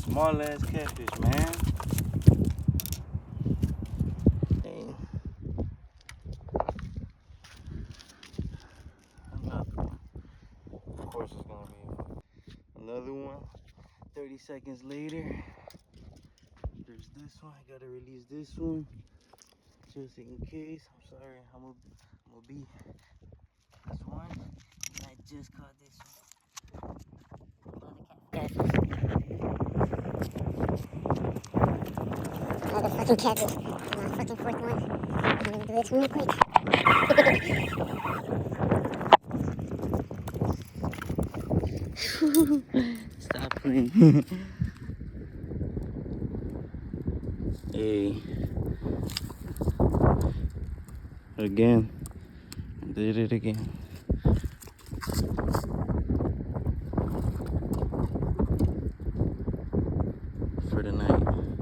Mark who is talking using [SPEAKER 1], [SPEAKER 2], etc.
[SPEAKER 1] Small ass catfish, man. Hey. Another one. Of course it's gonna be another one. 30 seconds later. There's this one. I gotta release this one. Just in case. I'm sorry. I'm gonna be this one. I just caught this one.
[SPEAKER 2] Another fucking catfish. Another fucking fourth one. I'm gonna do this real quick.
[SPEAKER 1] Stop playing. Hey. Again. Did it again. For the night.